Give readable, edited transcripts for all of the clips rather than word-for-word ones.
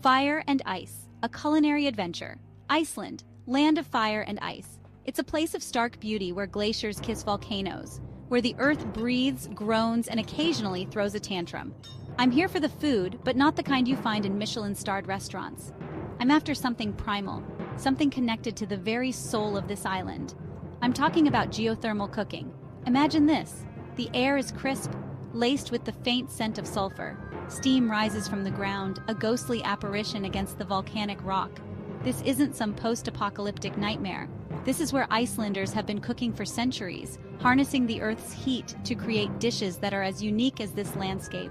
Fire and ice, a culinary adventure. Iceland, land of fire and ice. It's a place of stark beauty where glaciers kiss volcanoes, where the earth breathes, groans, and occasionally throws a tantrum. I'm here for the food, but not the kind you find in Michelin-starred restaurants. I'm after something primal, something connected to the very soul of this island. I'm talking about geothermal cooking. Imagine this. The air is crisp, laced with the faint scent of sulfur. Steam rises from the ground, a ghostly apparition against the volcanic rock. This isn't some post-apocalyptic nightmare. This is where Icelanders have been cooking for centuries, harnessing the Earth's heat to create dishes that are as unique as this landscape.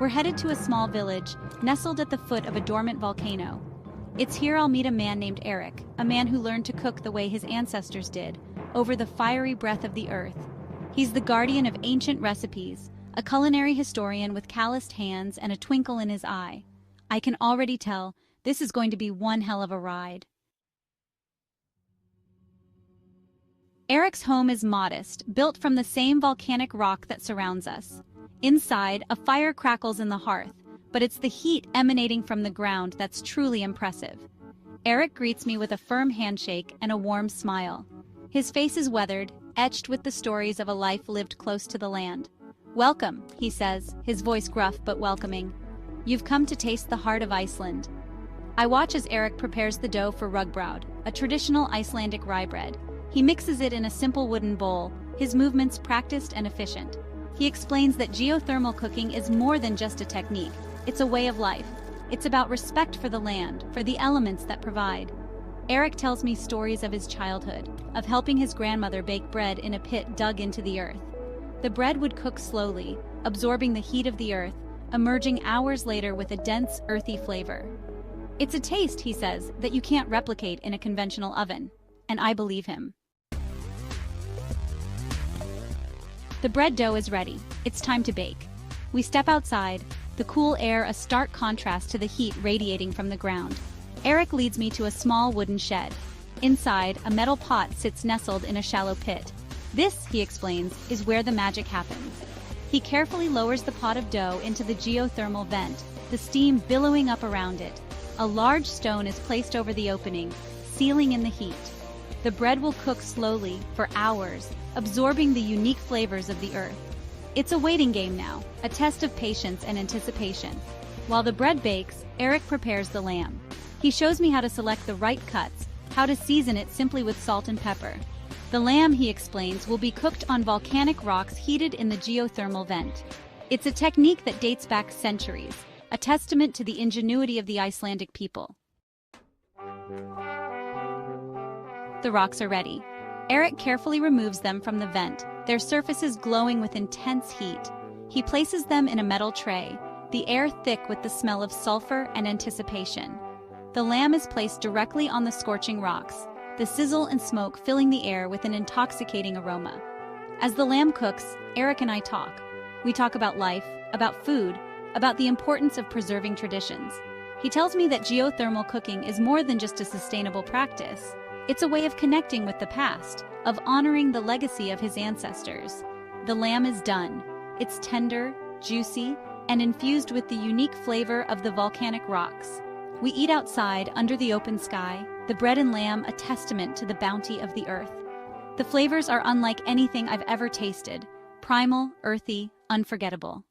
We're headed to a small village, nestled at the foot of a dormant volcano. It's here I'll meet a man named Eric, a man who learned to cook the way his ancestors did, over the fiery breath of the earth. He's the guardian of ancient recipes, a culinary historian with calloused hands and a twinkle in his eye. I can already tell this is going to be one hell of a ride. Eric's home is modest, built from the same volcanic rock that surrounds us. Inside, a fire crackles in the hearth, but it's the heat emanating from the ground that's truly impressive. Eric greets me with a firm handshake and a warm smile. His face is weathered, etched with the stories of a life lived close to the land. "Welcome," he says, his voice gruff but welcoming. "You've come to taste the heart of Iceland." I watch as Eric prepares the dough for Rúgbrauð, a traditional Icelandic rye bread. He mixes it in a simple wooden bowl, his movements practiced and efficient. He explains that geothermal cooking is more than just a technique, it's a way of life. It's about respect for the land, for the elements that provide. Eric tells me stories of his childhood, of helping his grandmother bake bread in a pit dug into the earth. The bread would cook slowly, absorbing the heat of the earth, emerging hours later with a dense, earthy flavor. It's a taste, he says, that you can't replicate in a conventional oven. And I believe him. The bread dough is ready. It's time to bake. We step outside, the cool air a stark contrast to the heat radiating from the ground. Eric leads me to a small wooden shed. Inside, a metal pot sits nestled in a shallow pit. This, he explains, is where the magic happens. He carefully lowers the pot of dough into the geothermal vent, the steam billowing up around it. A large stone is placed over the opening, sealing in the heat. The bread will cook slowly, for hours, absorbing the unique flavors of the earth. It's a waiting game now, a test of patience and anticipation. While the bread bakes, Eric prepares the lamb. He shows me how to select the right cuts, how to season it simply with salt and pepper. The lamb, he explains, will be cooked on volcanic rocks heated in the geothermal vent. It's a technique that dates back centuries, a testament to the ingenuity of the Icelandic people. The rocks are ready. Eric carefully removes them from the vent, their surfaces glowing with intense heat. He places them in a metal tray, the air thick with the smell of sulfur and anticipation. The lamb is placed directly on the scorching rocks, the sizzle and smoke filling the air with an intoxicating aroma. As the lamb cooks, Eric and I talk. We talk about life, about food, about the importance of preserving traditions. He tells me that geothermal cooking is more than just a sustainable practice. It's a way of connecting with the past, of honoring the legacy of his ancestors. The lamb is done. It's tender, juicy, and infused with the unique flavor of the volcanic rocks. We eat outside under the open sky, the bread and lamb a testament to the bounty of the earth. The flavors are unlike anything I've ever tasted, primal, earthy, unforgettable.